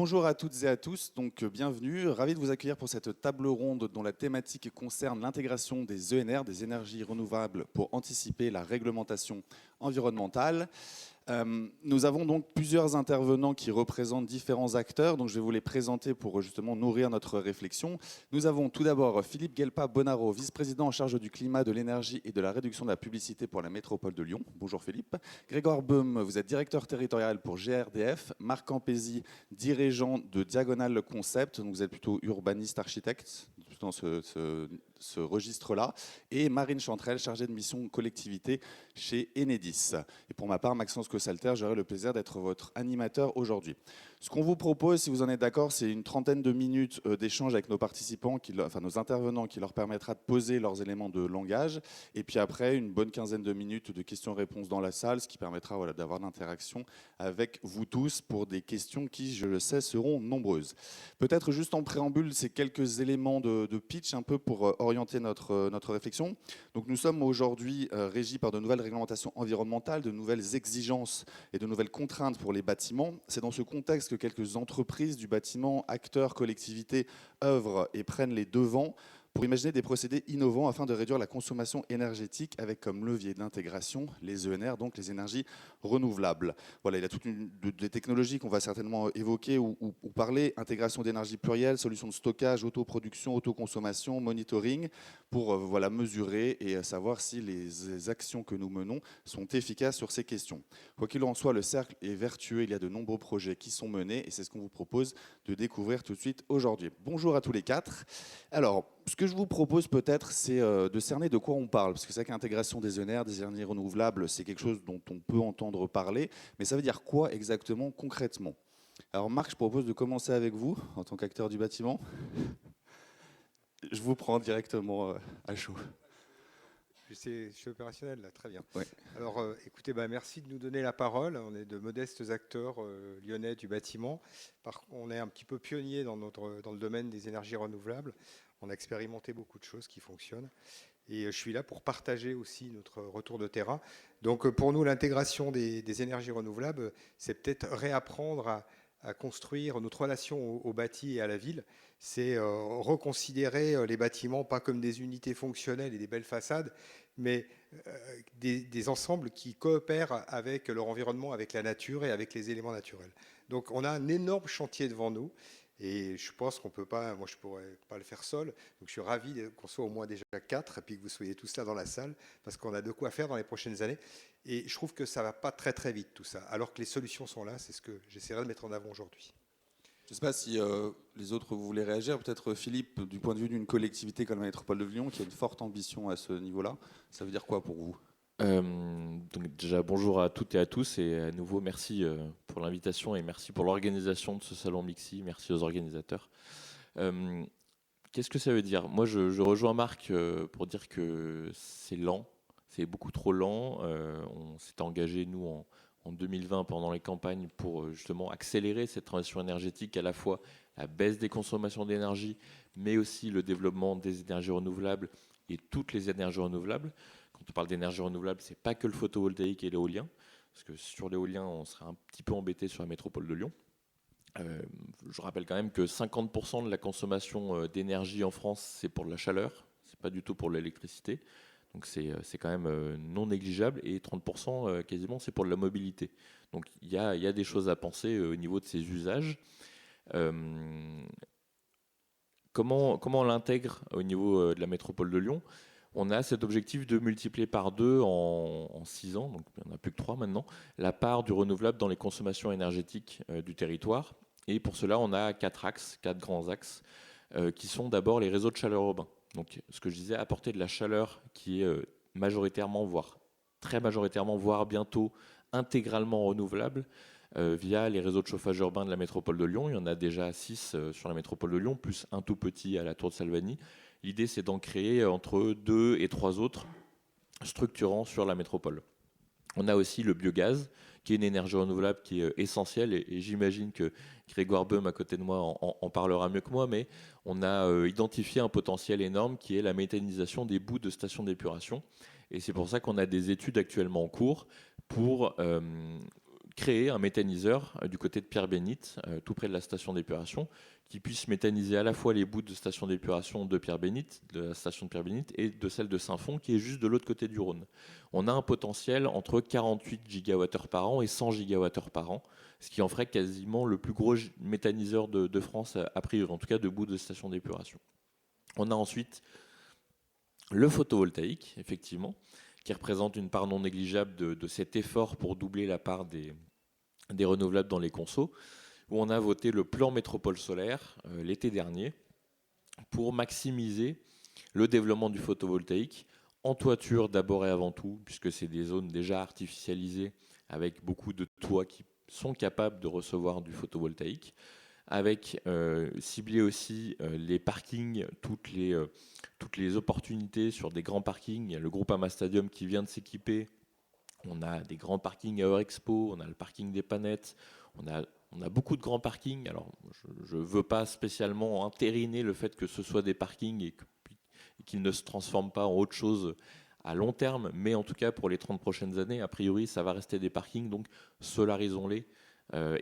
Bonjour à toutes et à tous, donc bienvenue. Ravi de vous accueillir pour cette table ronde dont la thématique concerne l'intégration des ENR, des énergies renouvelables, pour anticiper la réglementation environnementale. Nous avons donc plusieurs intervenants qui représentent différents acteurs, donc je vais vous les présenter pour justement nourrir notre réflexion. Nous avons tout d'abord Philippe Guelpa-Bonaro, vice-président en charge du climat, de l'énergie et de la réduction de la publicité pour la métropole de Lyon. Bonjour Philippe. Grégoire Beum, vous êtes directeur territorial pour GRDF. Marc Ampézy, dirigeant de Diagonal Concept, donc vous êtes plutôt urbaniste architecte dans ce registre-là, et Marine Chantrel, chargée de mission collectivité chez Enedis. Et pour ma part, Maxence Cossalter, j'aurai le plaisir d'être votre animateur aujourd'hui. Ce qu'on vous propose, si vous en êtes d'accord, c'est une trentaine de minutes d'échange avec nos participants, enfin nos intervenants, qui leur permettra de poser leurs éléments de langage, et puis après, une bonne quinzaine de minutes de questions-réponses dans la salle, ce qui permettra d'avoir l'interaction avec vous tous pour des questions qui, je le sais, seront nombreuses. Peut-être juste en préambule, ces quelques éléments de pitch un peu pour orienter notre réflexion. Donc nous sommes aujourd'hui régis par de nouvelles réglementations environnementales, de nouvelles exigences et de nouvelles contraintes pour les bâtiments. C'est dans ce contexte que quelques entreprises du bâtiment, acteurs, collectivités, œuvrent et prennent les devants pour imaginer des procédés innovants afin de réduire la consommation énergétique avec comme levier d'intégration les ENR, donc les énergies renouvelables. Voilà, il y a toutes des technologies qu'on va certainement évoquer ou parler, intégration d'énergie plurielle, solutions de stockage, autoproduction, autoconsommation, monitoring, pour mesurer et savoir si les actions que nous menons sont efficaces sur ces questions. Quoi qu'il en soit, le cercle est vertueux, il y a de nombreux projets qui sont menés et c'est ce qu'on vous propose de découvrir tout de suite aujourd'hui. Bonjour à tous les quatre. Alors, ce que je vous propose peut-être, c'est de cerner de quoi on parle, parce que c'est vrai que l'intégration des ENR, des énergies renouvelables, c'est quelque chose dont on peut entendre parler, mais ça veut dire quoi exactement, concrètement? Alors Marc, je propose de commencer avec vous, en tant qu'acteur du bâtiment. Je vous prends directement à chaud. Je suis opérationnel là, très bien. Ouais. Alors écoutez, merci de nous donner la parole. On est de modestes acteurs lyonnais du bâtiment. On est un petit peu pionniers dans le domaine des énergies renouvelables. On a expérimenté beaucoup de choses qui fonctionnent. Et je suis là pour partager aussi notre retour de terrain. Donc pour nous, l'intégration des énergies renouvelables, c'est peut-être réapprendre à construire notre relation au bâti et à la ville. C'est reconsidérer les bâtiments pas comme des unités fonctionnelles et des belles façades, mais des ensembles qui coopèrent avec leur environnement, avec la nature et avec les éléments naturels. Donc on a un énorme chantier devant nous. Et je pense qu'on peut pas, moi je pourrais pas le faire seul, donc je suis ravi qu'on soit au moins déjà 4 et puis que vous soyez tous là dans la salle, parce qu'on a de quoi faire dans les prochaines années. Et je trouve que ça va pas très très vite tout ça, alors que les solutions sont là, c'est ce que j'essaierai de mettre en avant aujourd'hui. Je ne sais pas si les autres vous voulez réagir. Peut-être Philippe, du point de vue d'une collectivité comme la métropole de Lyon, qui a une forte ambition à ce niveau-là, ça veut dire quoi pour vous? Donc déjà bonjour à toutes et à tous et à nouveau merci pour l'invitation et merci pour l'organisation de ce salon Mixi, merci aux organisateurs. Qu'est-ce que ça veut dire? Moi je rejoins Marc pour dire que c'est lent, c'est beaucoup trop lent. On s'est engagé nous en 2020 pendant les campagnes pour justement accélérer cette transition énergétique, à la fois la baisse des consommations d'énergie mais aussi le développement des énergies renouvelables et toutes les énergies renouvelables. Quand on parle d'énergie renouvelable, c'est pas que le photovoltaïque et l'éolien, parce que sur l'éolien, on serait un petit peu embêté sur la métropole de Lyon. Je rappelle quand même que 50% de la consommation d'énergie en France, c'est pour de la chaleur, c'est pas du tout pour l'électricité. Donc c'est quand même non négligeable, et 30% quasiment, c'est pour de la mobilité. Donc il y a des choses à penser au niveau de ces usages. Comment on l'intègre au niveau de la métropole de Lyon? On a cet objectif de multiplier par 2 en 6 ans, donc il n'y en a plus que 3 maintenant, la part du renouvelable dans les consommations énergétiques du territoire. Et pour cela, on a 4 grands axes, qui sont d'abord les réseaux de chaleur urbains. Donc ce que je disais, apporter de la chaleur qui est majoritairement, voire très majoritairement, voire bientôt intégralement renouvelable, via les réseaux de chauffage urbain de la métropole de Lyon. Il y en a déjà 6 sur la métropole de Lyon, plus un tout petit à la Tour de Salvani. L'idée, c'est d'en créer entre 2 et 3 autres structurants sur la métropole. On a aussi le biogaz, qui est une énergie renouvelable qui est essentielle, et j'imagine que Grégoire Beum, à côté de moi, en parlera mieux que moi, mais on a identifié un potentiel énorme qui est la méthanisation des boues de stations d'épuration. Et c'est pour ça qu'on a des études actuellement en cours pour créer un méthaniseur du côté de Pierre-Bénite, tout près de la station d'épuration, qui puisse méthaniser à la fois les bouts de station d'épuration de Pierre-Bénite, de la station de Pierre-Bénite, et de celle de Saint-Fond, qui est juste de l'autre côté du Rhône. On a un potentiel entre 48 gigawattheures par an et 100 gigawattheures par an, ce qui en ferait quasiment le plus gros méthaniseur de France, a priori, en tout cas de bouts de station d'épuration. On a ensuite le photovoltaïque, effectivement, qui représente une part non négligeable de cet effort pour doubler la part des renouvelables dans les consos, où on a voté le plan métropole solaire l'été dernier pour maximiser le développement du photovoltaïque en toiture d'abord et avant tout, puisque c'est des zones déjà artificialisées avec beaucoup de toits qui sont capables de recevoir du photovoltaïque, avec cibler aussi les parkings, toutes les opportunités sur des grands parkings. Il y a le Groupama Stadium qui vient de s'équiper. On a des grands parkings à Eurexpo, on a le parking des Panettes, on a beaucoup de grands parkings. Alors, je ne veux pas spécialement entériner le fait que ce soit des parkings et qu'ils ne se transforment pas en autre chose à long terme, mais en tout cas, pour les 30 prochaines années, a priori, ça va rester des parkings, donc solarisons-les.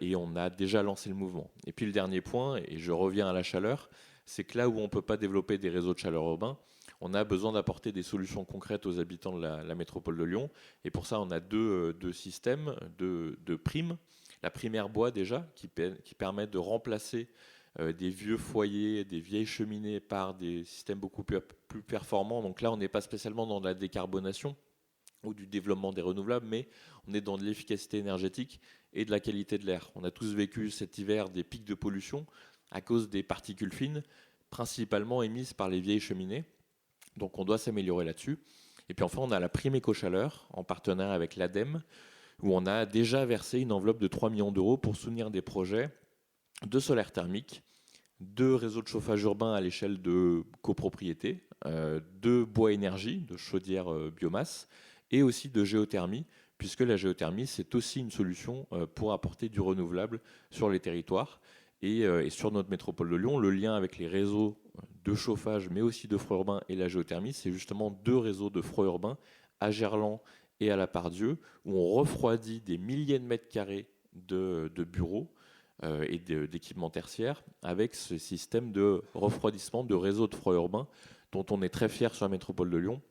Et on a déjà lancé le mouvement. Et puis le dernier point, et je reviens à la chaleur, c'est que là où on ne peut pas développer des réseaux de chaleur urbains, on a besoin d'apporter des solutions concrètes aux habitants de la métropole de Lyon. Et pour ça, on a deux systèmes de primes. La primaire bois déjà, qui permet de remplacer des vieux foyers, des vieilles cheminées par des systèmes beaucoup plus performants. Donc là, on n'est pas spécialement dans de la décarbonation ou du développement des renouvelables, mais on est dans de l'efficacité énergétique et de la qualité de l'air. On a tous vécu cet hiver des pics de pollution à cause des particules fines, principalement émises par les vieilles cheminées. Donc on doit s'améliorer là-dessus. Et puis enfin, on a la prime éco-chaleur, en partenariat avec l'ADEME, où on a déjà versé une enveloppe de 3 millions d'euros pour soutenir des projets de solaire thermique, de réseaux de chauffage urbain à l'échelle de copropriété, de bois énergie, de chaudière biomasse, et aussi de géothermie, puisque la géothermie, c'est aussi une solution pour apporter du renouvelable sur les territoires. Et sur notre métropole de Lyon, le lien avec les réseaux de chauffage, mais aussi de froid urbain et la géothermie, c'est justement 2 réseaux de froid urbain à Gerland et à la Part-Dieu, où on refroidit des milliers de mètres carrés de bureaux et d'équipements tertiaires avec ce système de refroidissement de réseaux de froid urbain dont on est très fier sur la métropole de Lyon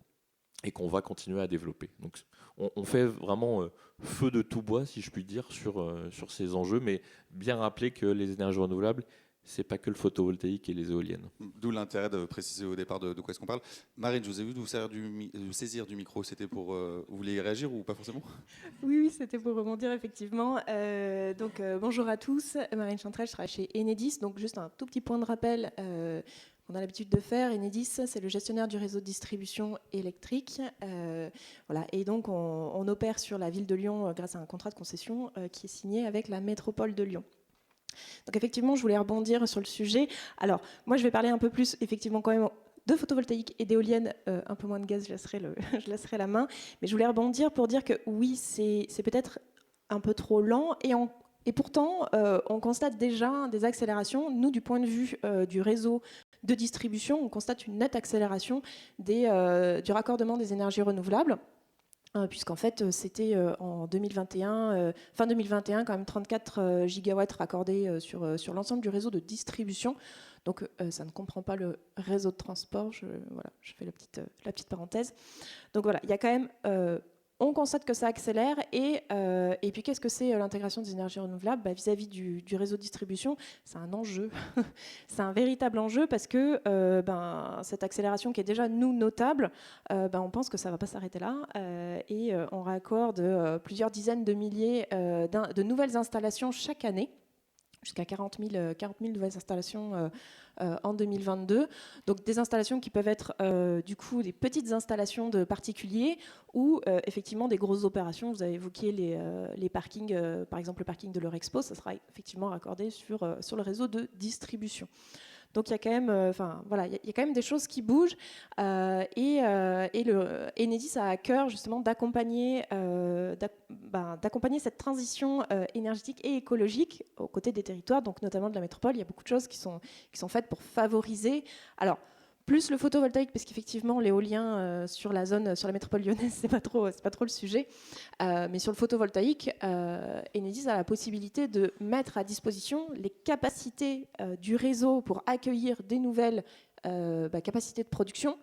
et qu'on va continuer à développer. Donc on fait vraiment feu de tout bois, si je puis dire, sur ces enjeux, mais bien rappeler que les énergies renouvelables, c'est pas que le photovoltaïque et les éoliennes. D'où l'intérêt de préciser au départ de quoi est-ce qu'on parle. Marine, je vous ai vu vous saisir du micro. C'était pour... vous vouliez réagir ou pas forcément ? Oui, c'était pour rebondir, effectivement. Bonjour à tous. Marine Chantrel, je travaille chez Enedis. Donc, juste un tout petit point de rappel qu'on a l'habitude de faire. Enedis, c'est le gestionnaire du réseau de distribution électrique. Voilà. Et donc, on opère sur la ville de Lyon grâce à un contrat de concession qui est signé avec la métropole de Lyon. Donc effectivement, je voulais rebondir sur le sujet. Alors, moi, je vais parler un peu plus, effectivement, quand même, de photovoltaïque et d'éolienne, un peu moins de gaz, je laisserai la main. Mais je voulais rebondir pour dire que oui, c'est peut-être un peu trop lent et pourtant, on constate déjà des accélérations. Nous, du point de vue du réseau de distribution, on constate une nette accélération du raccordement des énergies renouvelables. Puisqu'en fait, c'était en 2021, fin 2021, quand même 34 gigawatts raccordés sur l'ensemble du réseau de distribution. Donc, ça ne comprend pas le réseau de transport. Je fais la petite parenthèse. Donc voilà, il y a quand même... on constate que ça accélère et puis qu'est-ce que c'est l'intégration des énergies renouvelables vis-à-vis du réseau de distribution? C'est un enjeu, c'est un véritable enjeu parce que cette accélération qui est déjà notable, on pense que ça ne va pas s'arrêter là et on raccorde plusieurs dizaines de milliers de nouvelles installations chaque année, jusqu'à 40 000 nouvelles installations en 2022. Donc des installations qui peuvent être du coup des petites installations de particuliers ou effectivement des grosses opérations. Vous avez évoqué les parkings, par exemple le parking de l'Eurexpo, ça sera effectivement raccordé sur le réseau de distribution. Donc il y a quand même, il y a quand même des choses qui bougent et Enedis a à cœur justement d'accompagner cette transition énergétique et écologique aux côtés des territoires, donc notamment de la métropole. Il y a beaucoup de choses qui sont faites pour favoriser. Alors plus le photovoltaïque, parce qu'effectivement, l'éolien sur la zone, sur la métropole lyonnaise, c'est pas trop le sujet. Mais sur le photovoltaïque, Enedis a la possibilité de mettre à disposition les capacités du réseau pour accueillir des nouvelles capacités de production.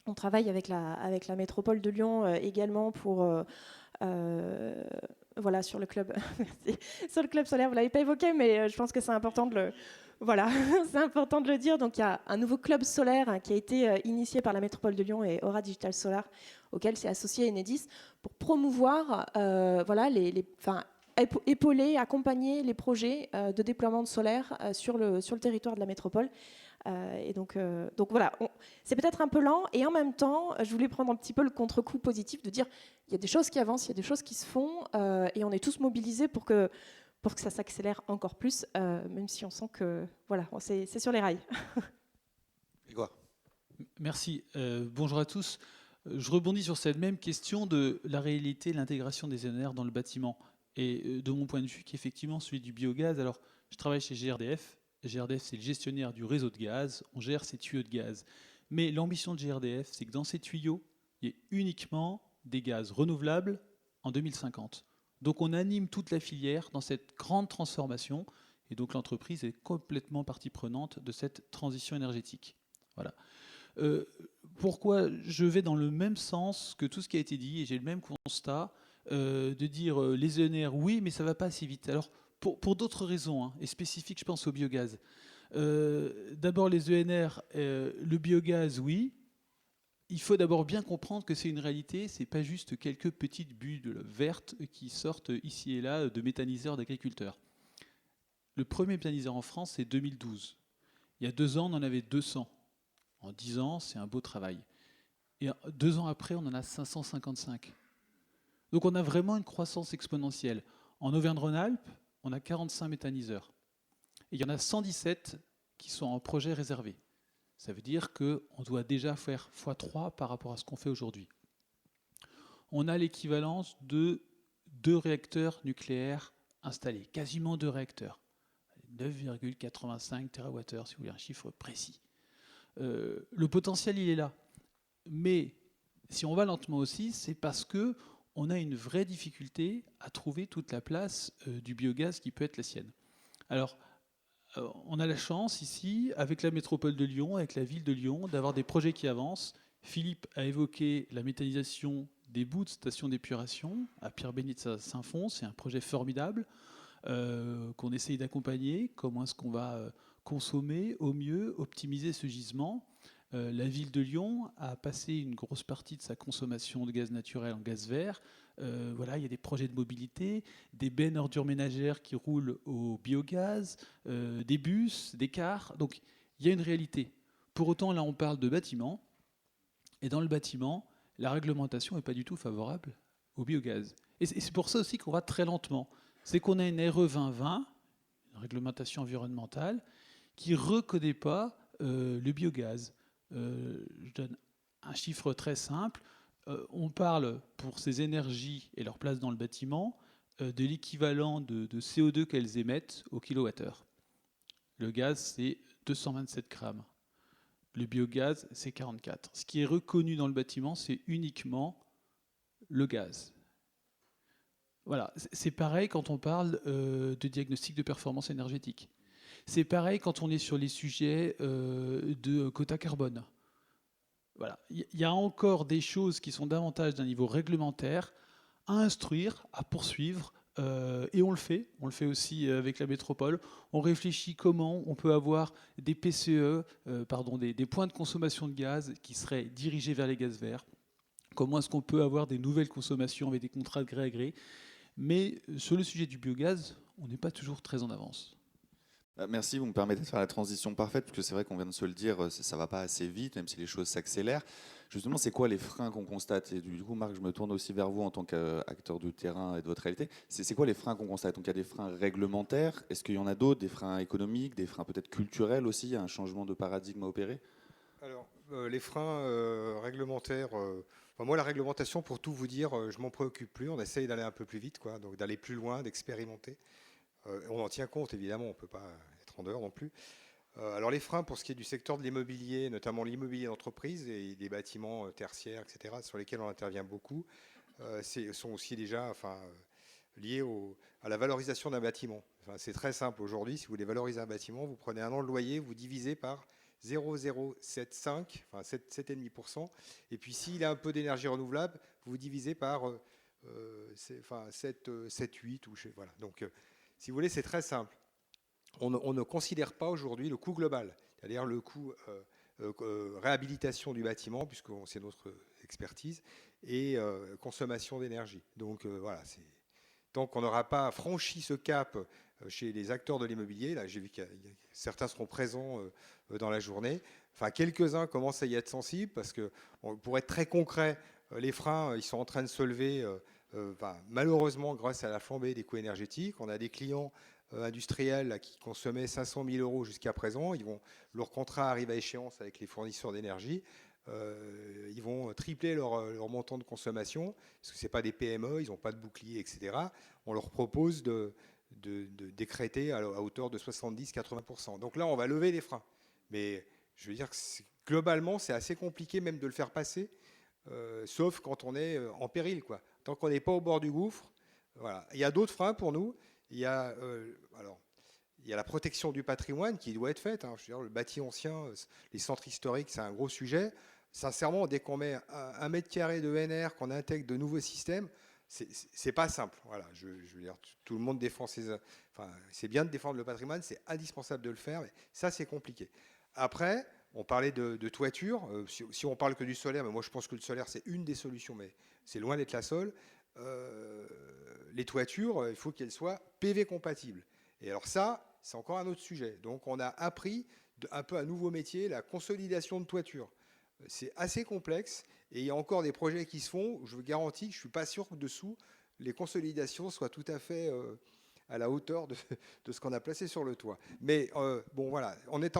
On travaille avec la métropole de Lyon également pour sur le club. Merci. Sur le club solaire, vous l'avez pas évoqué, mais je pense que c'est important de le. Voilà, c'est important de le dire. Donc, il y a un nouveau club solaire qui a été initié par la métropole de Lyon et Aura Digital Solar, auquel s'est associé Enedis, pour promouvoir, épauler, accompagner les projets de déploiement de solaire sur le territoire de la métropole. Et donc voilà, c'est peut-être un peu lent, et en même temps, je voulais prendre un petit peu le contre-coup positif de dire il y a des choses qui avancent, il y a des choses qui se font, et on est tous mobilisés pour que ça s'accélère encore plus, même si on sent que voilà, c'est sur les rails. Grégoire. Merci. Bonjour à tous. Je rebondis sur cette même question de la réalité, l'intégration des ENR dans le bâtiment. Et de mon point de vue, qui est effectivement celui du biogaz. Alors, je travaille chez GRDF. GRDF, c'est le gestionnaire du réseau de gaz. On gère ces tuyaux de gaz. Mais l'ambition de GRDF, c'est que dans ces tuyaux, il y ait uniquement des gaz renouvelables en 2050. Donc on anime toute la filière dans cette grande transformation, et donc l'entreprise est complètement partie prenante de cette transition énergétique. Voilà. Pourquoi je vais dans le même sens que tout ce qui a été dit, et j'ai le même constat, de dire les ENR, oui, mais ça ne va pas assez vite. Alors, pour d'autres raisons, et spécifiques, je pense au biogaz. D'abord, les ENR, le biogaz, oui. Il faut d'abord bien comprendre que c'est une réalité, ce n'est pas juste quelques petites bulles vertes qui sortent ici et là de méthaniseurs d'agriculteurs. Le premier méthaniseur en France, c'est 2012. Il y a 2 ans, on en avait 200. En 10 ans, c'est un beau travail. Et 2 ans après, on en a 555. Donc on a vraiment une croissance exponentielle. En Auvergne-Rhône-Alpes, on a 45 méthaniseurs. Et il y en a 117 qui sont en projet réservé. Ça veut dire qu'on doit déjà faire x3 par rapport à ce qu'on fait aujourd'hui. On a l'équivalence de 2 réacteurs nucléaires installés, quasiment 2 réacteurs. 9,85 TWh, si vous voulez un chiffre précis. Le potentiel, il est là. Mais si on va lentement aussi, c'est parce qu'on a une vraie difficulté à trouver toute la place du biogaz qui peut être la sienne. Alors, on a la chance ici, avec la métropole de Lyon, avec la ville de Lyon, d'avoir des projets qui avancent. Philippe a évoqué la méthanisation des bouts de stations d'épuration à Pierre-Bénit de Saint-Fons. C'est un projet formidable qu'on essaye d'accompagner. Comment est-ce qu'on va consommer au mieux, optimiser ce gisement ? La ville de Lyon a passé une grosse partie de sa consommation de gaz naturel en gaz vert. Voilà, il y a des projets de mobilité, des bennes ordures ménagères qui roulent au biogaz, des bus, des cars. Donc il y a une réalité. Pour autant, là, on parle de bâtiments. Et dans le bâtiment, la réglementation n'est pas du tout favorable au biogaz. Et c'est pour ça aussi qu'on va très lentement. C'est qu'on a une RE 2020, une réglementation environnementale, qui ne reconnaît pas le biogaz. Je donne un chiffre très simple. On parle, pour ces énergies et leur place dans le bâtiment, de l'équivalent de CO2 qu'elles émettent au kilowattheure. Le gaz, c'est 227 grammes. Le biogaz, c'est 44. Ce qui est reconnu dans le bâtiment, c'est uniquement le gaz. Voilà, c'est pareil quand on parle de diagnostic de performance énergétique. C'est pareil quand on est sur les sujets de quota carbone. Voilà. Il y a encore des choses qui sont davantage d'un niveau réglementaire à instruire, à poursuivre, et on le fait aussi avec la métropole. On réfléchit comment on peut avoir des PCE, des points de consommation de gaz qui seraient dirigés vers les gaz verts. Comment est-ce qu'on peut avoir des nouvelles consommations avec des contrats de gré à gré. Mais sur le sujet du biogaz, on n'est pas toujours très en avance. Merci, vous me permettez de faire la transition parfaite, parce que c'est vrai qu'on vient de se le dire, ça ne va pas assez vite, même si les choses s'accélèrent. Justement, c'est quoi les freins qu'on constate ? Et du coup, Marc, je me tourne aussi vers vous en tant qu'acteur du terrain et de votre réalité. C'est quoi les freins qu'on constate ? Donc il y a des freins réglementaires, est-ce qu'il y en a d'autres, des freins économiques, des freins peut-être culturels aussi, il y a un changement de paradigme à opérer ? Alors, les freins réglementaires, moi la réglementation, pour tout vous dire, je m'en préoccupe plus, on essaye d'aller un peu plus vite, donc d'aller plus loin, d'expérimenter. On en tient compte, évidemment, on ne peut pas être en dehors non plus. Alors les freins pour ce qui est du secteur de l'immobilier, notamment l'immobilier d'entreprise et des bâtiments tertiaires, etc., sur lesquels on intervient beaucoup, sont aussi déjà liés à la valorisation d'un bâtiment. C'est très simple aujourd'hui, si vous voulez valoriser un bâtiment, vous prenez un an de loyer, vous divisez par 0,075, 7,5%, et puis s'il a un peu d'énergie renouvelable, vous divisez par 7, 8, voilà. Donc si vous voulez, c'est très simple. On ne considère pas aujourd'hui le coût global, c'est-à-dire le coût réhabilitation du bâtiment, puisque c'est notre expertise, et consommation d'énergie. Donc voilà, tant qu'on n'aura pas franchi ce cap chez les acteurs de l'immobilier, là j'ai vu que certains seront présents dans la journée, quelques-uns commencent à y être sensibles, parce que pour être très concret, les freins, ils sont en train de se lever, malheureusement grâce à la flambée des coûts énergétiques. On a des clients industriels là, qui consommaient 500 000 euros jusqu'à présent. Leur contrat arrive à échéance avec les fournisseurs d'énergie. Ils vont tripler leur montant de consommation, parce que ce n'est pas des PME, ils n'ont pas de bouclier, etc. On leur propose de décréter à hauteur de 70-80%. Donc là, on va lever les freins. Mais je veux dire que globalement, c'est assez compliqué même de le faire passer, sauf quand on est en péril, quoi. Tant qu'on n'est pas au bord du gouffre. Voilà. Il y a d'autres freins pour nous. Il y a la protection du patrimoine qui doit être faite. Je veux dire, le bâti ancien, les centres historiques, c'est un gros sujet. Sincèrement, dès qu'on met 1 mètre carré de NR, qu'on intègre de nouveaux systèmes, c'est pas simple. Voilà, je veux dire, tout le monde défend c'est bien de défendre le patrimoine, c'est indispensable de le faire, mais ça, c'est compliqué. Après, on parlait de toiture. Si on parle que du solaire, mais moi, je pense que le solaire, c'est une des solutions, mais c'est loin d'être la seule. Les toitures, il faut qu'elles soient PV compatibles. Et alors ça, c'est encore un autre sujet. Donc on a appris un peu un nouveau métier, la consolidation de toiture. C'est assez complexe et il y a encore des projets qui se font. Je vous garantis que je ne suis pas sûr que dessous, les consolidations soient tout à fait à la hauteur de ce qu'on a placé sur le toit. Mais bon voilà, on est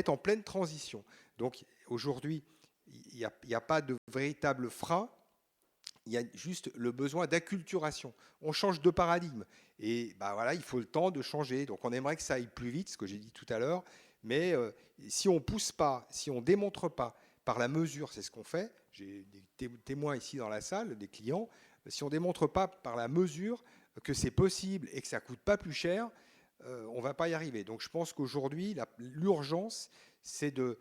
en pleine transition. Donc aujourd'hui, il n'y a pas de véritable frein. Il y a juste le besoin d'acculturation. On change de paradigme. Et voilà, il faut le temps de changer. Donc on aimerait que ça aille plus vite, ce que j'ai dit tout à l'heure. Mais si on ne pousse pas, si on ne démontre pas par la mesure, c'est ce qu'on fait. J'ai des témoins ici dans la salle, des clients. Si on ne démontre pas par la mesure que c'est possible et que ça ne coûte pas plus cher, on ne va pas y arriver. Donc je pense qu'aujourd'hui, l'urgence, c'est de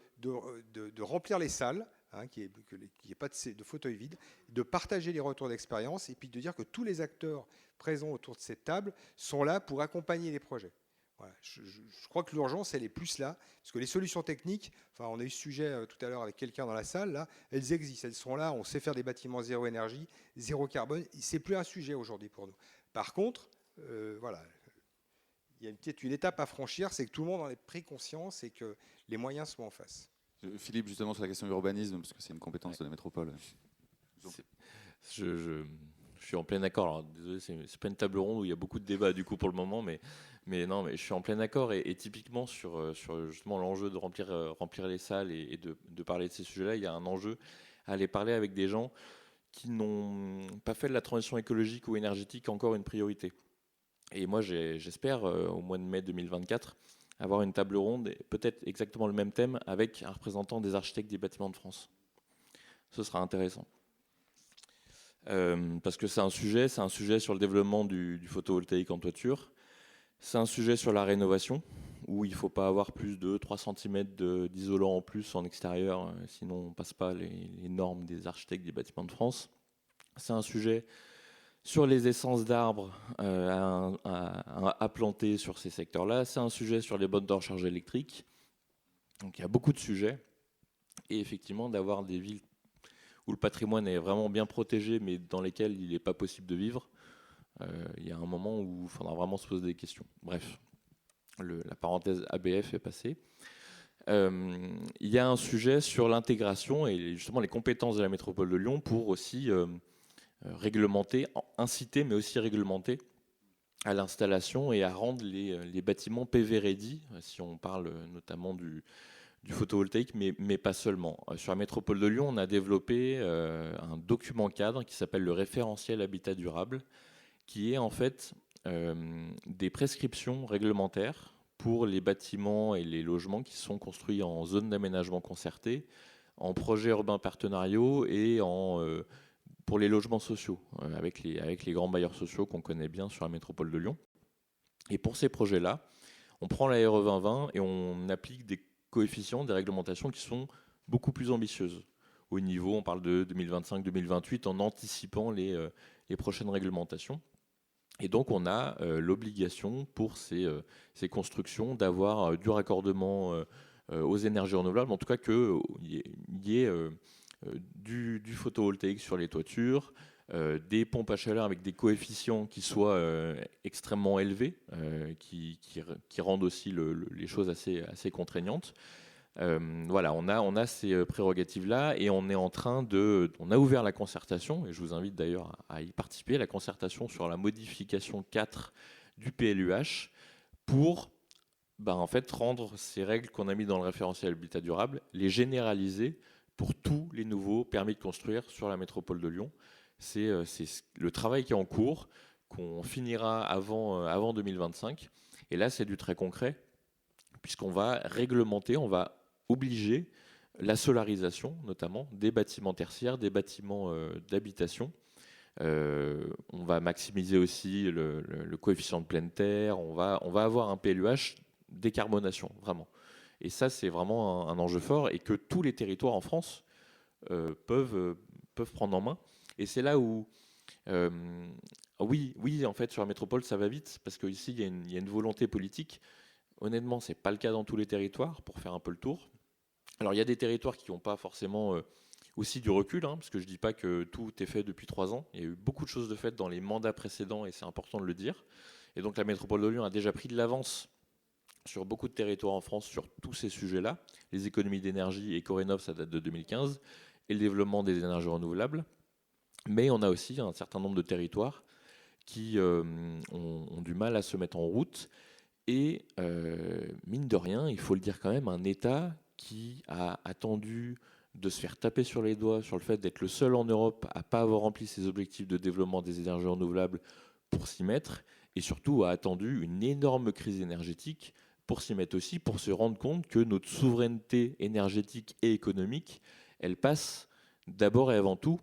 remplir les salles, qu'il n'y ait pas de fauteuil vide, de partager les retours d'expérience et puis de dire que tous les acteurs présents autour de cette table sont là pour accompagner les projets. Voilà. Je crois que l'urgence, elle est plus là, parce que les solutions techniques, on a eu ce sujet tout à l'heure avec quelqu'un dans la salle, là, elles existent, elles sont là, on sait faire des bâtiments zéro énergie, zéro carbone, c'est plus un sujet aujourd'hui pour nous. Par contre, voilà, il y a peut-être une étape à franchir, c'est que tout le monde en ait pris conscience et que les moyens soient en face. Philippe, justement, sur la question urbanisme, parce que c'est une compétence de la métropole. Je suis en plein accord. Alors, désolé, c'est pas une table ronde où il y a beaucoup de débats du coup pour le moment, mais je suis en plein accord et typiquement sur justement l'enjeu de remplir les salles et de parler de ces sujets-là, il y a un enjeu à aller parler avec des gens qui n'ont pas fait de la transition écologique ou énergétique encore une priorité. Et moi, j'espère au mois de mai 2024 avoir une table ronde, peut-être exactement le même thème, avec un représentant des architectes des bâtiments de France. Ce sera intéressant. Parce que c'est un sujet sur le développement du photovoltaïque en toiture. C'est un sujet sur la rénovation, où il ne faut pas avoir plus de 3 cm d'isolant en plus en extérieur, sinon on ne passe pas les normes des architectes des bâtiments de France. C'est un sujet sur les essences d'arbres à planter sur ces secteurs-là. C'est un sujet sur les bornes de recharge électrique. Donc il y a beaucoup de sujets. Et effectivement, d'avoir des villes où le patrimoine est vraiment bien protégé, mais dans lesquelles il n'est pas possible de vivre, il y a un moment où il faudra vraiment se poser des questions. Bref, la parenthèse ABF est passée. Il y a un sujet sur l'intégration et justement les compétences de la métropole de Lyon pour aussi réglementer, inciter, mais aussi réglementer à l'installation et à rendre les bâtiments PV ready, si on parle notamment du photovoltaïque, mais pas seulement. Sur la métropole de Lyon, on a développé un document cadre qui s'appelle le référentiel habitat durable, qui est en fait des prescriptions réglementaires pour les bâtiments et les logements qui sont construits en zone d'aménagement concerté, en projets urbains partenariaux et pour les logements sociaux, avec les grands bailleurs sociaux qu'on connaît bien sur la métropole de Lyon. Et pour ces projets-là, on prend la RE 2020 et on applique des coefficients, des réglementations qui sont beaucoup plus ambitieuses. Au niveau, on parle de 2025-2028 en anticipant les prochaines réglementations. Et donc, on a l'obligation pour ces constructions d'avoir du raccordement aux énergies renouvelables, en tout cas qu'il y ait du photovoltaïque sur les toitures, des pompes à chaleur avec des coefficients qui soient extrêmement élevés, qui rendent aussi les choses assez contraignantes. Voilà, on a ces prérogatives-là et on a ouvert la concertation, et je vous invite d'ailleurs à y participer, la concertation sur la modification 4 du PLUH pour en fait, rendre ces règles qu'on a mis dans le référentiel habitat durable, les généraliser pour tous les nouveaux permis de construire sur la métropole de Lyon. C'est le travail qui est en cours, qu'on finira avant 2025. Et là, c'est du très concret, puisqu'on va réglementer, on va obliger la solarisation, notamment, des bâtiments tertiaires, des bâtiments d'habitation. On va maximiser aussi le coefficient de pleine terre. On va avoir un PLUH décarbonation, vraiment. Et ça, c'est vraiment un enjeu fort et que tous les territoires en France peuvent prendre en main. Et c'est là où, oui, en fait, sur la métropole, ça va vite, parce qu'ici, il y a une volonté politique. Honnêtement, ce n'est pas le cas dans tous les territoires, pour faire un peu le tour. Alors, il y a des territoires qui n'ont pas forcément aussi du recul, parce que je ne dis pas que tout est fait depuis 3 ans. Il y a eu beaucoup de choses de faites dans les mandats précédents, et c'est important de le dire. Et donc, la métropole de Lyon a déjà pris de l'avance sur beaucoup de territoires en France sur tous ces sujets-là. Les économies d'énergie, Ecorénov, ça date de 2015, et le développement des énergies renouvelables. Mais on a aussi un certain nombre de territoires qui ont du mal à se mettre en route. Et mine de rien, il faut le dire quand même, un État qui a attendu de se faire taper sur les doigts sur le fait d'être le seul en Europe à ne pas avoir rempli ses objectifs de développement des énergies renouvelables pour s'y mettre, et surtout a attendu une énorme crise énergétique pour s'y mettre aussi, pour se rendre compte que notre souveraineté énergétique et économique, elle passe d'abord et avant tout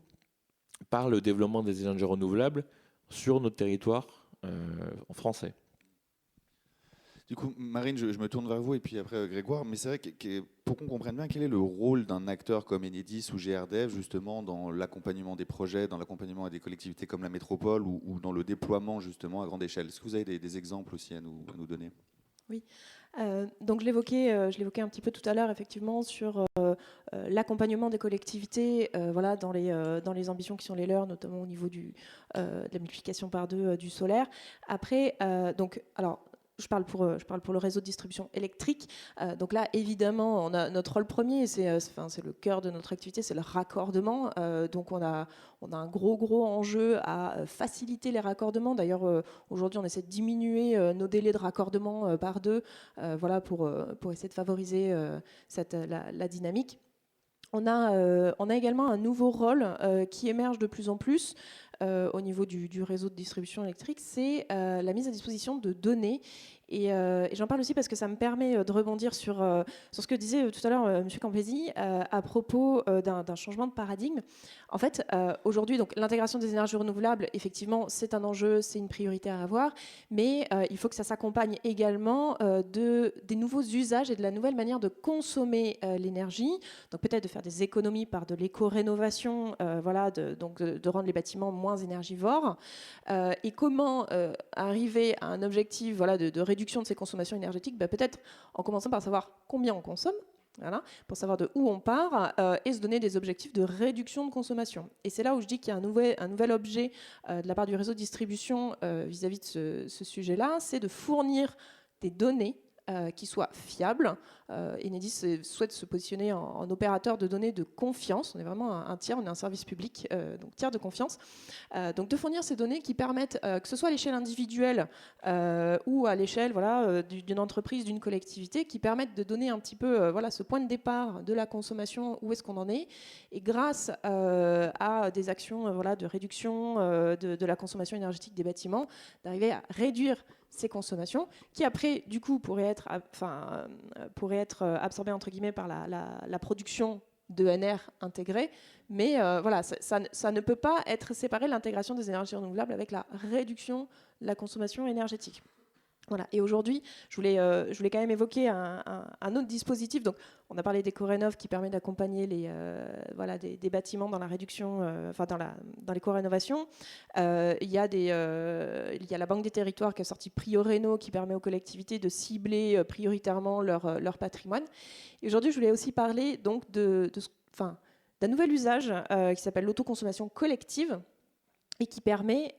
par le développement des énergies renouvelables sur notre territoire en français. Du coup, Marine, je me tourne vers vous et puis après Grégoire, mais c'est vrai que pour qu'on comprenne bien quel est le rôle d'un acteur comme Enedis ou GRDF justement dans l'accompagnement des projets, dans l'accompagnement des collectivités comme la métropole ou dans le déploiement justement à grande échelle. Est-ce que vous avez des exemples aussi à nous donner ? Oui. Donc je l'évoquais un petit peu tout à l'heure effectivement sur l'accompagnement des collectivités voilà, dans les ambitions qui sont les leurs, notamment au niveau de la multiplication par 2 du solaire. Après, donc, alors, je parle pour le réseau de distribution électrique. Donc là, évidemment, on a notre rôle premier, c'est le cœur de notre activité, c'est le raccordement. Donc on a un gros enjeu à faciliter les raccordements. D'ailleurs, aujourd'hui, on essaie de diminuer nos délais de raccordement par 2, voilà, pour essayer de favoriser la dynamique. On a également un nouveau rôle qui émerge de plus en plus au niveau du réseau de distribution électrique, c'est la mise à disposition de données. Et j'en parle aussi parce que ça me permet de rebondir sur ce que disait tout à l'heure M. Campesi à propos d'un changement de paradigme. En fait, aujourd'hui, donc, l'intégration des énergies renouvelables, effectivement, c'est un enjeu, c'est une priorité à avoir, mais il faut que ça s'accompagne également des nouveaux usages et de la nouvelle manière de consommer l'énergie. Donc peut-être de faire des économies par de l'éco-rénovation, voilà, de rendre les bâtiments moins énergivores. Et comment arriver à un objectif, voilà, de réduction de ces consommations énergétiques, peut-être en commençant par savoir combien on consomme, voilà, pour savoir de où on part et se donner des objectifs de réduction de consommation. Et c'est là où je dis qu'il y a un nouvel objet de la part du réseau de distribution vis-à-vis de ce sujet-là, c'est de fournir des données qui soient fiables. Enedis souhaite se positionner en opérateur de données de confiance. On est vraiment un tiers, on est un service public, donc tiers de confiance. Donc de fournir ces données qui permettent, que ce soit à l'échelle individuelle ou à l'échelle voilà, d'une entreprise, d'une collectivité, qui permettent de donner un petit peu voilà, ce point de départ de la consommation, où est-ce qu'on en est. Et grâce à des actions voilà, de réduction de la consommation énergétique des bâtiments, d'arriver à réduire ces consommations, qui après, du coup, pourraient être absorbées entre guillemets par la production d'ENR intégrée, mais voilà, ça ne peut pas être séparé, l'intégration des énergies renouvelables avec la réduction de la consommation énergétique. Voilà. Et aujourd'hui, je voulais quand même évoquer un autre dispositif. Donc, on a parlé d'EcoRénov qui permet d'accompagner des bâtiments dans la réduction, dans l'éco-rénovation. Il y a la Banque des Territoires qui a sorti Prio-Réno qui permet aux collectivités de cibler prioritairement leur patrimoine. Et aujourd'hui, je voulais aussi parler donc d'un nouvel usage qui s'appelle l'autoconsommation collective. Et qui permet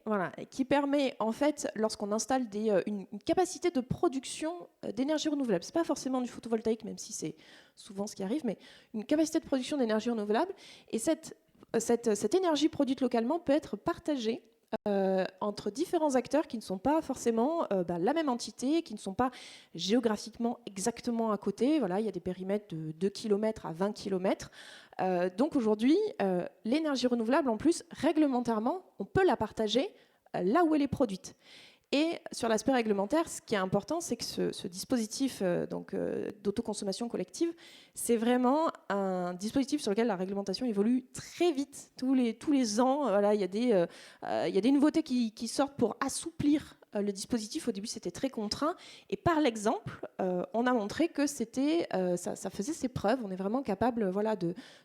en fait, lorsqu'on installe une capacité de production d'énergie renouvelable, c'est pas forcément du photovoltaïque, même si c'est souvent ce qui arrive, mais une capacité de production d'énergie renouvelable. Et cette énergie produite localement peut être partagée entre différents acteurs qui ne sont pas forcément la même entité, qui ne sont pas géographiquement exactement à côté. Voilà, il y a des périmètres de 2 km à 20 km. Donc aujourd'hui, l'énergie renouvelable, en plus, réglementairement, on peut la partager là où elle est produite. Et sur l'aspect réglementaire, ce qui est important, c'est que ce dispositif d'autoconsommation collective, c'est vraiment un dispositif sur lequel la réglementation évolue très vite. Tous les ans, voilà, il y a des nouveautés qui sortent pour assouplir le dispositif. Au début, c'était très contraint. Et par l'exemple, on a montré que ça faisait ses preuves. On est vraiment capable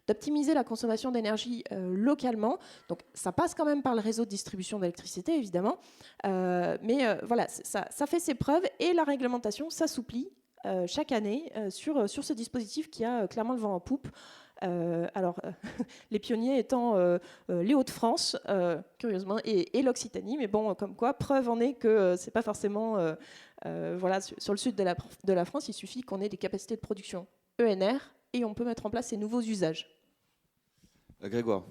d'optimiser la consommation d'énergie localement. Donc, ça passe quand même par le réseau de distribution d'électricité, évidemment. Mais ça fait ses preuves et la réglementation s'assouplit chaque année sur ce dispositif qui a clairement le vent en poupe. Les pionniers étant les Hauts-de-France, curieusement, et l'Occitanie, mais bon, comme quoi, preuve en est que c'est pas forcément sur le sud de la France, il suffit qu'on ait des capacités de production ENR et on peut mettre en place ces nouveaux usages. Grégoire.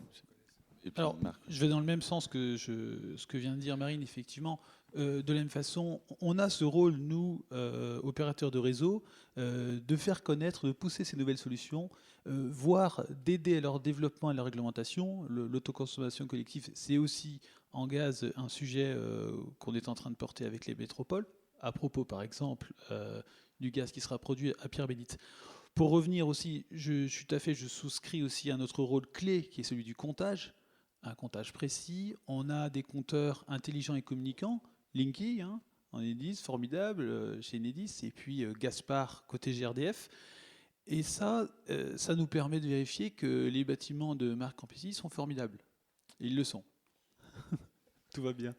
Alors, je vais dans le même sens que ce que vient de dire Marine, effectivement. De la même façon, on a ce rôle, nous, opérateurs de réseau, de faire connaître, de pousser ces nouvelles solutions, voire d'aider à leur développement et à leur réglementation. L'autoconsommation collective, c'est aussi en gaz un sujet qu'on est en train de porter avec les métropoles, à propos, par exemple, du gaz qui sera produit à Pierre-Bénite. Pour revenir aussi, je souscris aussi à notre rôle clé, qui est celui du comptage, un comptage précis. On a des compteurs intelligents et communicants, Linky, en Enedis, formidable, chez Enedis, et puis Gaspard, côté GRDF. Et ça nous permet de vérifier que les bâtiments de Marc Campisi sont formidables. Ils le sont. Tout va bien.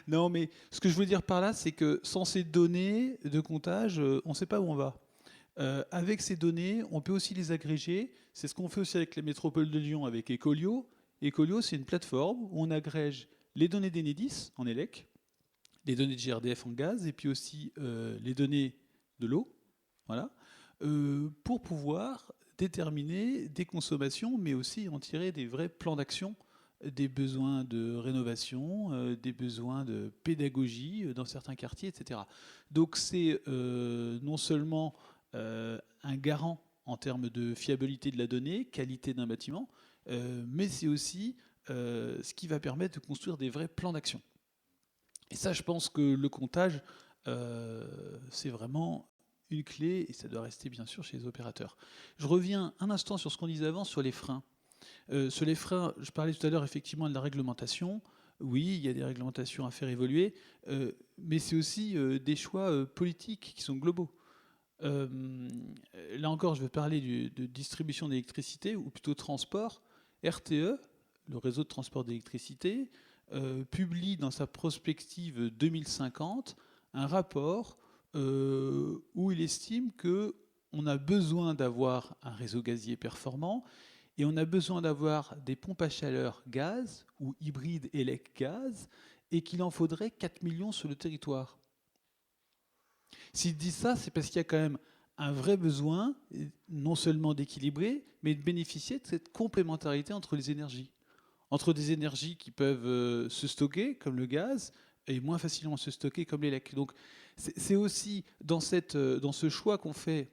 Non, mais ce que je veux dire par là, c'est que sans ces données de comptage, on ne sait pas où on va. Avec ces données, on peut aussi les agréger. C'est ce qu'on fait aussi avec la métropole de Lyon, avec Ecolio. Ecolio, c'est une plateforme où on agrège les données d'Enedis en élec, les données de GRDF en gaz, et puis aussi les données de l'eau, voilà, pour pouvoir déterminer des consommations, mais aussi en tirer des vrais plans d'action, des besoins de rénovation, des besoins de pédagogie dans certains quartiers, etc. Donc c'est non seulement un garant en termes de fiabilité de la donnée, qualité d'un bâtiment, mais c'est aussi ce qui va permettre de construire des vrais plans d'action. Et ça, je pense que le comptage, c'est vraiment une clé, et ça doit rester bien sûr chez les opérateurs. Je reviens un instant sur ce qu'on disait avant sur les freins. Sur les freins, je parlais tout à l'heure effectivement de la réglementation. Oui, il y a des réglementations à faire évoluer, mais c'est aussi des choix politiques qui sont globaux. Là encore, je vais parler de distribution d'électricité, ou plutôt transport. RTE, le réseau de transport d'électricité, publie dans sa prospective 2050 un rapport où il estime qu'on a besoin d'avoir un réseau gazier performant et on a besoin d'avoir des pompes à chaleur gaz ou hybrides élec-gaz et qu'il en faudrait 4 millions sur le territoire. S'il dit ça, c'est parce qu'il y a quand même un vrai besoin, non seulement d'équilibrer, mais de bénéficier de cette complémentarité entre les énergies. Entre des énergies qui peuvent se stocker, comme le gaz, et moins facilement se stocker, comme l'élec. Donc c'est aussi dans ce choix qu'on fait,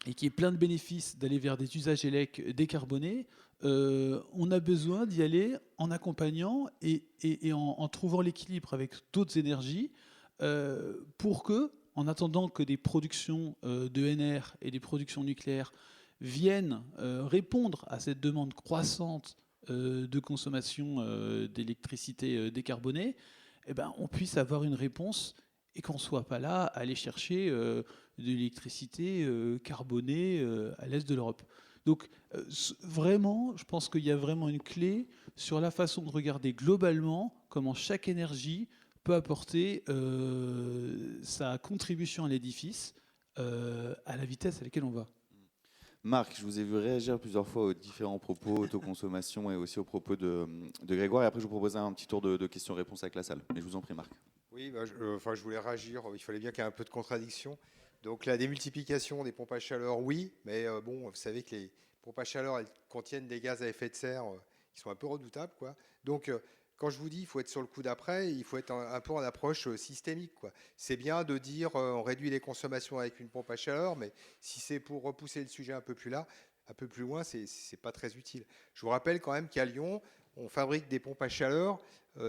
et qui est plein de bénéfices, d'aller vers des usages élec décarbonés, on a besoin d'y aller en accompagnant et en trouvant l'équilibre avec d'autres énergies, pour que, en attendant que des productions d'ENR et des productions nucléaires viennent répondre à cette demande croissante de consommation d'électricité décarbonée, eh ben, on puisse avoir une réponse et qu'on ne soit pas là à aller chercher de l'électricité carbonée à l'est de l'Europe. Donc vraiment, je pense qu'il y a vraiment une clé sur la façon de regarder globalement comment chaque énergie peut apporter sa contribution à l'édifice à la vitesse à laquelle on va. Marc, je vous ai vu réagir plusieurs fois aux différents propos, autoconsommation et aussi aux propos de Grégoire. Et après, je vous proposerai un petit tour de questions-réponses avec la salle. Mais je vous en prie, Marc. Oui, je voulais réagir. Il fallait bien qu'il y ait un peu de contradiction. Donc la démultiplication des pompes à chaleur, oui, mais bon, vous savez que les pompes à chaleur, elles contiennent des gaz à effet de serre qui sont un peu redoutables, quoi. Donc quand je vous dis il faut être sur le coup d'après, il faut être un peu en approche systémique, quoi. C'est bien de dire on réduit les consommations avec une pompe à chaleur, mais si c'est pour repousser le sujet un peu plus loin, c'est pas très utile. Je vous rappelle quand même qu'à Lyon, on fabrique des pompes à chaleur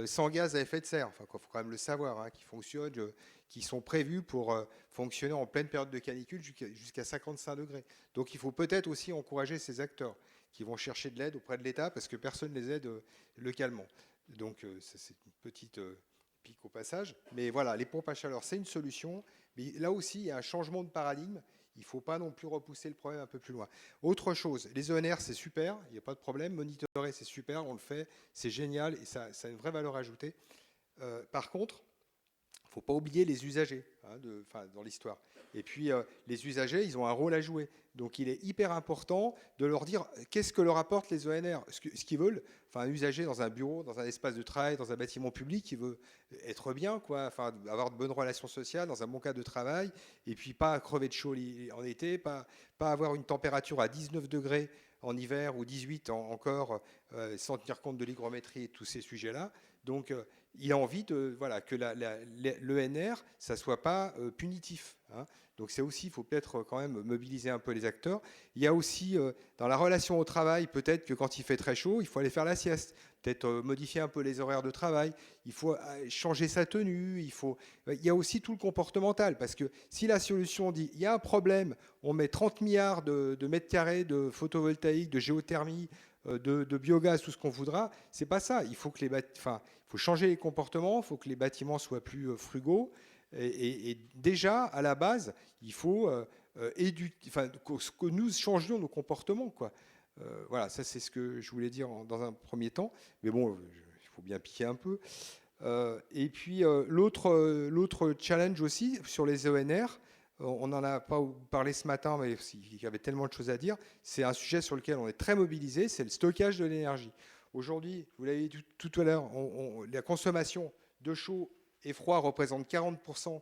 sans gaz à effet de serre. Enfin, il faut quand même le savoir, hein, qui fonctionnent, qui sont prévus pour fonctionner en pleine période de canicule jusqu'à 55 degrés. Donc il faut peut-être aussi encourager ces acteurs qui vont chercher de l'aide auprès de l'État parce que personne ne les aide localement. Donc c'est une petite pique au passage. Mais voilà, les pompes à chaleur, c'est une solution. Mais là aussi, il y a un changement de paradigme. Il ne faut pas non plus repousser le problème un peu plus loin. Autre chose, les ENR, c'est super, il n'y a pas de problème. Monitorer, c'est super, on le fait, c'est génial et ça a une vraie valeur ajoutée. Par contre, il ne faut pas oublier les usagers dans l'histoire. Et puis, les usagers, ils ont un rôle à jouer. Donc, il est hyper important de leur dire qu'est-ce que leur apportent les ENR, ce qu'ils veulent. Enfin, un usager dans un bureau, dans un espace de travail, dans un bâtiment public, il veut être bien, quoi. Enfin, avoir de bonnes relations sociales, dans un bon cadre de travail, et puis pas crever de chaud en été, pas avoir une température à 19 degrés en hiver ou 18 encore, sans tenir compte de l'hygrométrie et tous ces sujets-là. Donc, il a envie que l'ENR, ça ne soit pas punitif. Hein. Donc c'est aussi, il faut peut-être quand même mobiliser un peu les acteurs. Il y a aussi, dans la relation au travail, peut-être que quand il fait très chaud, il faut aller faire la sieste. Peut-être modifier un peu les horaires de travail. Il faut changer sa tenue. Il y a aussi tout le comportemental. Parce que si la solution dit, il y a un problème, on met 30 milliards de mètres carrés de photovoltaïque, de géothermie, de biogaz, tout ce qu'on voudra, c'est pas ça. Il faut changer les comportements, il faut que les bâtiments soient plus frugaux. Et déjà, à la base, il faut que nous changions nos comportements, quoi. Voilà, ça c'est ce que je voulais dire dans un premier temps. Mais bon, il faut bien piquer un peu. Et puis l'autre challenge aussi sur les ENR, on n'en a pas parlé ce matin, mais il y avait tellement de choses à dire. C'est un sujet sur lequel on est très mobilisé, c'est le stockage de l'énergie. Aujourd'hui, vous l'avez dit tout à l'heure, la consommation de chaud et froid représente 40%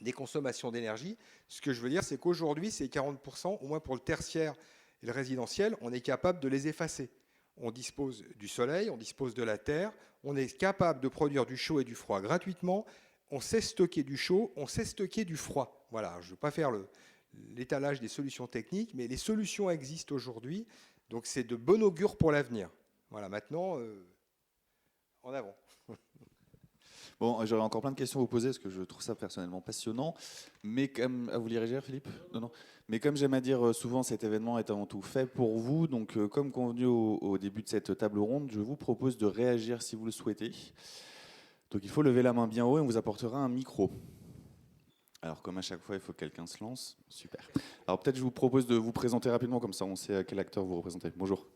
des consommations d'énergie. Ce que je veux dire, c'est qu'aujourd'hui, ces 40%, au moins pour le tertiaire et le résidentiel, on est capable de les effacer. On dispose du soleil, on dispose de la terre, on est capable de produire du chaud et du froid gratuitement. On sait stocker du chaud, on sait stocker du froid. Voilà, je ne veux pas faire l'étalage des solutions techniques, mais les solutions existent aujourd'hui, donc c'est de bon augure pour l'avenir. Voilà, maintenant, en avant. Bon, j'aurais encore plein de questions à vous poser, parce que je trouve ça personnellement passionnant. Mais comme... vous voulez réagir, Philippe ? Non. Mais comme j'aime à dire souvent, cet événement est avant tout fait pour vous. Donc, comme convenu au début de cette table ronde, je vous propose de réagir si vous le souhaitez. Donc, il faut lever la main bien haut et on vous apportera un micro. Alors, comme à chaque fois, il faut que quelqu'un se lance. Super. Alors, peut-être je vous propose de vous présenter rapidement, comme ça on sait à quel acteur vous représentez. Bonjour.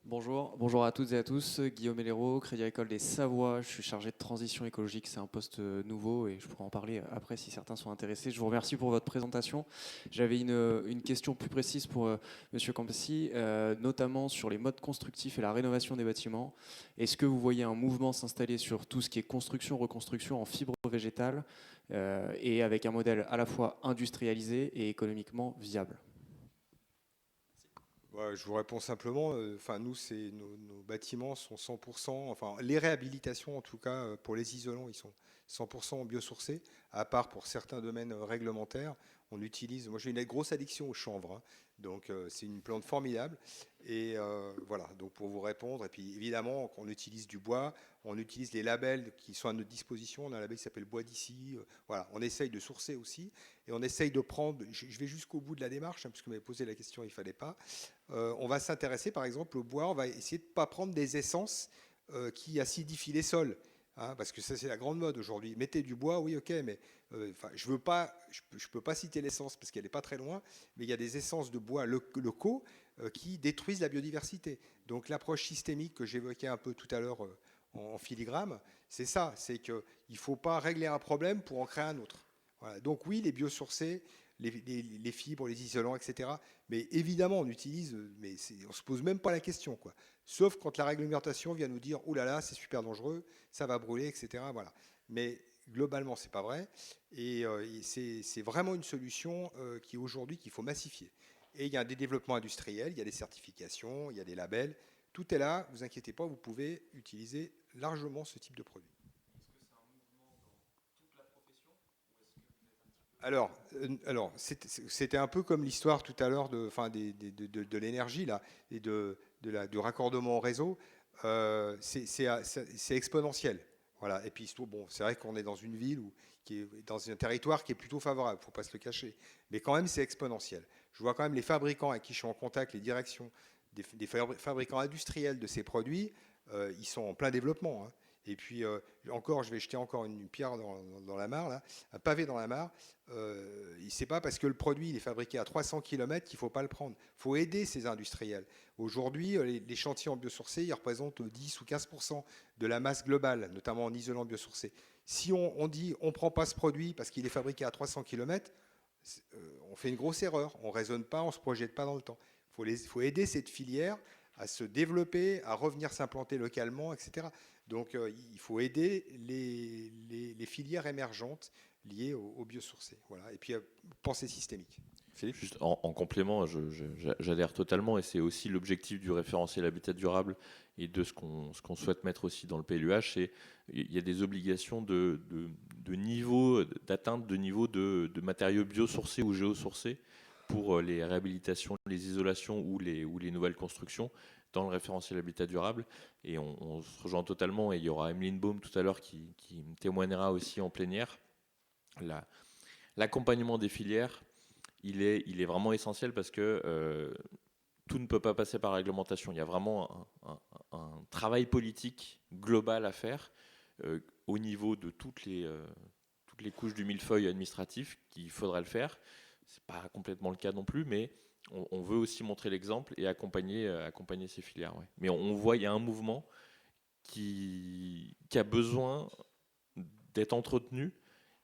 Bonjour à toutes et à tous. Guillaume Héléro, Crédit Agricole des Savoies. Je suis chargé de transition écologique. C'est un poste nouveau et je pourrai en parler après si certains sont intéressés. Je vous remercie pour votre présentation. J'avais une question plus précise pour Monsieur Campesi, notamment sur les modes constructifs et la rénovation des bâtiments. Est-ce que vous voyez un mouvement s'installer sur tout ce qui est construction, reconstruction en fibre végétale et avec un modèle à la fois industrialisé et économiquement viable ? Je vous réponds simplement. Nous, nos bâtiments sont 100%. Enfin, les réhabilitations, en tout cas, pour les isolants, ils sont 100% biosourcé, à part pour certains domaines réglementaires. On utilise, moi j'ai une grosse addiction au chanvre, hein, donc c'est une plante formidable. Et voilà, donc pour vous répondre, et puis évidemment, on utilise du bois, on utilise les labels qui sont à notre disposition. On a un label qui s'appelle Bois d'ici. Voilà, on essaye de sourcer aussi, et on essaye de prendre. Je vais jusqu'au bout de la démarche, hein, puisque vous m'avez posé la question, il fallait pas. On va s'intéresser, par exemple, au bois. On va essayer de ne pas prendre des essences qui acidifient les sols. Hein, parce que ça, c'est la grande mode aujourd'hui. Mettez du bois, oui, ok, mais je ne peux pas citer l'essence parce qu'elle n'est pas très loin, mais il y a des essences de bois locaux qui détruisent la biodiversité. Donc l'approche systémique que j'évoquais un peu tout à l'heure en filigrane, c'est ça, c'est qu'il ne faut pas régler un problème pour en créer un autre. Voilà. Donc oui, les biosourcés, les fibres, les isolants, etc. Mais évidemment, on utilise, mais on ne se pose même pas la question, quoi. Sauf quand la réglementation vient nous dire « Oh là là, c'est super dangereux, ça va brûler, etc. » Voilà. Mais globalement, ce n'est pas vrai. Et c'est vraiment une solution qui aujourd'hui qu'il faut massifier. Et il y a des développements industriels, il y a des certifications, il y a des labels. Tout est là, ne vous inquiétez pas, vous pouvez utiliser largement ce type de produit. Alors c'était un peu comme l'histoire tout à l'heure de l'énergie là, et du raccordement au réseau. C'est exponentiel. Voilà. Et puis bon, c'est vrai qu'on est dans une ville qui est dans un territoire qui est plutôt favorable, il ne faut pas se le cacher. Mais quand même, c'est exponentiel. Je vois quand même les fabricants avec qui je suis en contact, les directions des fabricants industriels de ces produits, ils sont en plein développement. Hein. Et puis, je vais jeter encore une pierre dans la mare, là, un pavé dans la mare. C'est pas parce que le produit il est fabriqué à 300 km qu'il ne faut pas le prendre. Il faut aider ces industriels. Aujourd'hui, les chantiers en biosourcé, ils représentent 10 ou 15% de la masse globale, notamment en isolant biosourcé. Si on dit on ne prend pas ce produit parce qu'il est fabriqué à 300 km, on fait une grosse erreur. On ne raisonne pas, on ne se projette pas dans le temps. Il faut aider cette filière à se développer, à revenir s'implanter localement, etc. Donc il faut aider les filières émergentes liées au biosourcé. Voilà. Et puis pensée systémique. Philippe ? Juste en complément, j'adhère totalement, et c'est aussi l'objectif du référentiel habitat durable et de ce qu'on souhaite mettre aussi dans le PLUH. Il y a des obligations d'atteinte de niveau de matériaux biosourcés ou géosourcés pour les réhabilitations, les isolations ou les nouvelles constructions dans le référentiel habitat durable. Et on se rejoint totalement, et il y aura Emeline Baum tout à l'heure qui témoignera aussi en plénière. L'accompagnement des filières, il est vraiment essentiel parce que tout ne peut pas passer par réglementation. Il y a vraiment un travail politique global à faire au niveau de toutes les couches du millefeuille administratif qu'il faudrait le faire. Ce n'est pas complètement le cas non plus, mais on veut aussi montrer l'exemple et accompagner ces filières. Ouais. Mais on voit, il y a un mouvement qui a besoin d'être entretenu,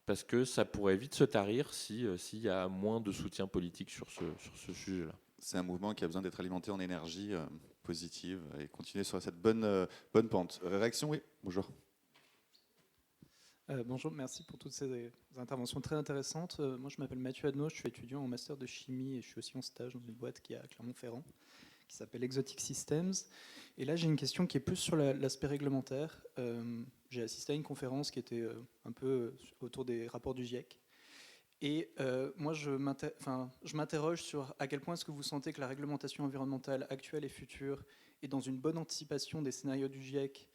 parce que ça pourrait vite se tarir s'il y a moins de soutien politique sur ce sujet-là. C'est un mouvement qui a besoin d'être alimenté en énergie positive et continuer sur cette bonne pente. Réaction, oui, bonjour. Bonjour, merci pour toutes ces interventions très intéressantes. Moi, je m'appelle Mathieu Adno, je suis étudiant en master de chimie et je suis aussi en stage dans une boîte qui est à Clermont-Ferrand, qui s'appelle Exotic Systems. Et là, j'ai une question qui est plus sur l'aspect réglementaire. J'ai assisté à une conférence qui était un peu autour des rapports du GIEC. Et moi, je m'interroge sur à quel point est-ce que vous sentez que la réglementation environnementale actuelle et future est dans une bonne anticipation des scénarios du GIEC,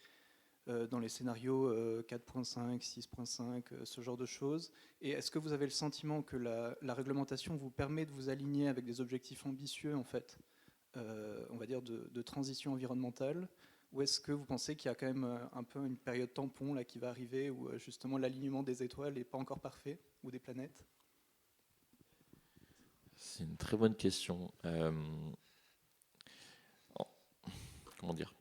dans les scénarios 4.5, 6.5, ce genre de choses. Et est-ce que vous avez le sentiment que la réglementation vous permet de vous aligner avec des objectifs ambitieux, en fait, on va dire de transition environnementale, ou est-ce que vous pensez qu'il y a quand même un peu une période tampon là, qui va arriver, où justement l'alignement des étoiles n'est pas encore parfait, ou des planètes ? C'est une très bonne question. Comment dire ?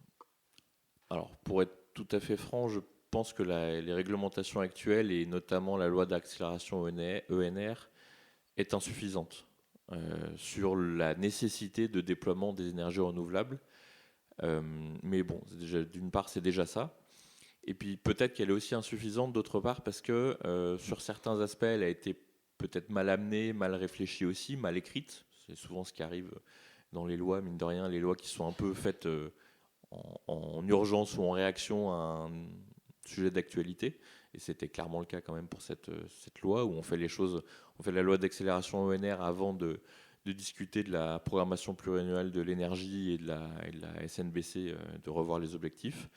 Alors, pour être tout à fait franc, je pense que les réglementations actuelles, et notamment la loi d'accélération ENR, est insuffisante sur la nécessité de déploiement des énergies renouvelables. Mais bon, d'une part, c'est déjà ça. Et puis peut-être qu'elle est aussi insuffisante d'autre part parce que sur certains aspects, elle a été peut-être mal amenée, mal réfléchie aussi, mal écrite. C'est souvent ce qui arrive dans les lois, mine de rien, les lois qui sont un peu faites en urgence ou en réaction à sujet d'actualité. Et c'était clairement le cas quand même pour cette loi, où on fait les choses, on fait la loi d'accélération ONR avant de discuter de la programmation pluriannuelle de l'énergie et de la SNBC, de revoir les objectifs.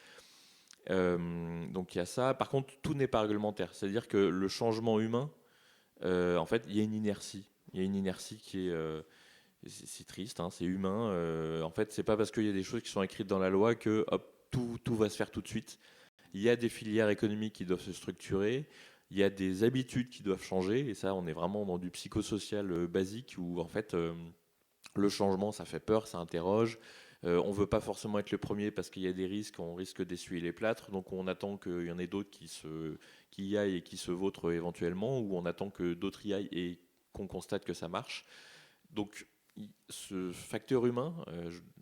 Donc il y a ça. Par contre, tout n'est pas réglementaire. C'est-à-dire que le changement humain, en fait, il y a une inertie. Il y a une inertie qui est... c'est triste, hein, c'est humain. En fait, c'est pas parce qu'il y a des choses qui sont écrites dans la loi que hop, tout va se faire tout de suite. Il y a des filières économiques qui doivent se structurer. Il y a des habitudes qui doivent changer. Et ça, on est vraiment dans du psychosocial basique où, en fait, le changement, ça fait peur, ça interroge. On ne veut pas forcément être le premier parce qu'il y a des risques, on risque d'essuyer les plâtres. Donc, on attend qu'il y en ait d'autres qui y aillent et qui se vautrent éventuellement, ou on attend que d'autres y aillent et qu'on constate que ça marche. Donc, ce facteur humain,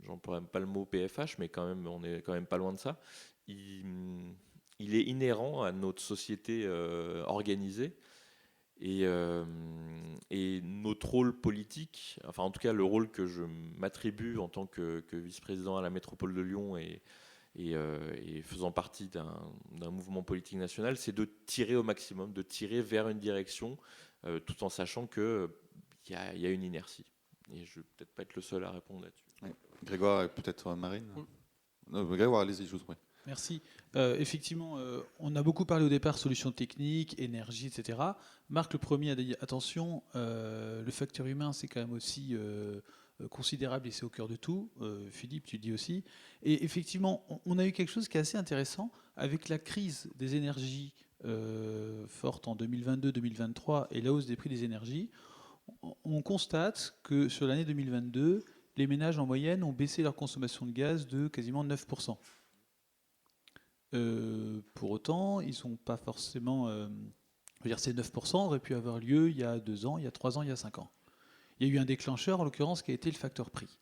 j'emploie pas le mot PFH, mais quand même, on est quand même pas loin de ça. Il est inhérent à notre société organisée et notre rôle politique, enfin en tout cas le rôle que je m'attribue en tant que vice-président à la métropole de Lyon et faisant partie d'un mouvement politique national, c'est de tirer au maximum, de tirer vers une direction tout en sachant qu'il y a une inertie. Et je ne vais peut-être pas être le seul à répondre là-dessus. Oui. Grégoire et peut-être Marine. Non, Grégoire, allez-y, je vous en prie. Merci. Effectivement, on a beaucoup parlé au départ solutions techniques, énergie, etc. Marc, le premier, a dit attention, le facteur humain, c'est quand même aussi considérable et c'est au cœur de tout. Philippe, tu le dis aussi. Et effectivement, on a eu quelque chose qui est assez intéressant avec la crise des énergies forte en 2022-2023 et la hausse des prix des énergies. On constate que sur l'année 2022, les ménages en moyenne ont baissé leur consommation de gaz de quasiment 9%. Pour autant, ils sont pas forcément... je veux dire, ces 9% auraient pu avoir lieu il y a 2 ans, il y a 3 ans, il y a 5 ans. Il y a eu un déclencheur, en l'occurrence, qui a été le facteur prix.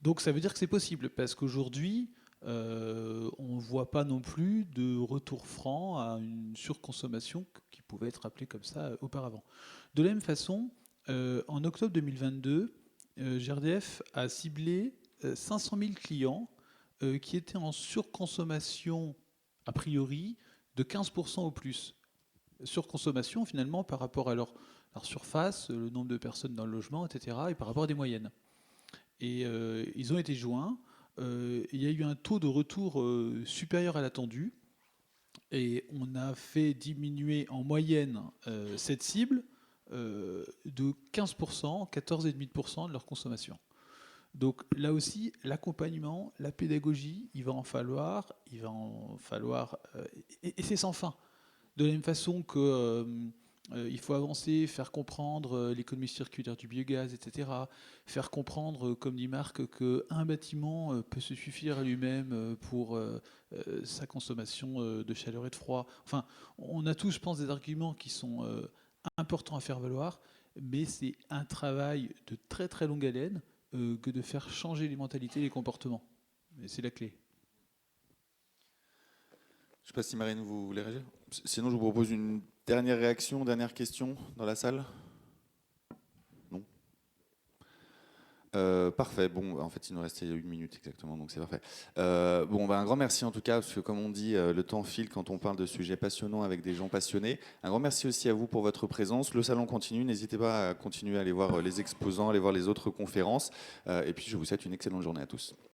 Donc ça veut dire que c'est possible, parce qu'aujourd'hui, on ne voit pas non plus de retour franc à une surconsommation qui pouvait être appelée comme ça auparavant. De la même façon, en octobre 2022, GRDF a ciblé 500 000 clients qui étaient en surconsommation, a priori, de 15% au plus. Surconsommation, finalement, par rapport à leur surface, le nombre de personnes dans le logement, etc., et par rapport à des moyennes. Et ils ont été joints. Il y a eu un taux de retour supérieur à l'attendu, et on a fait diminuer en moyenne cette cible de 15%, 14,5% de leur consommation. Donc là aussi, l'accompagnement, la pédagogie, il va en falloir, et c'est sans fin. De la même façon que il faut avancer, faire comprendre l'économie circulaire du biogaz, etc. Faire comprendre, comme dit Marc, qu'un bâtiment peut se suffire à lui-même pour sa consommation de chaleur et de froid. Enfin, on a tous, je pense, des arguments qui sont importants à faire valoir, mais c'est un travail de très très longue haleine que de faire changer les mentalités et les comportements. Et c'est la clé. Je ne sais pas si Marine, vous voulez réagir. Sinon, je vous propose une dernière réaction, dernière question dans la salle. Non ? Parfait. Bon, en fait, il nous restait 1 minute exactement, donc c'est parfait. Un grand merci en tout cas, parce que comme on dit, le temps file quand on parle de sujets passionnants avec des gens passionnés. Un grand merci aussi à vous pour votre présence. Le salon continue. N'hésitez pas à continuer à aller voir les exposants, aller voir les autres conférences. Et puis, je vous souhaite une excellente journée à tous.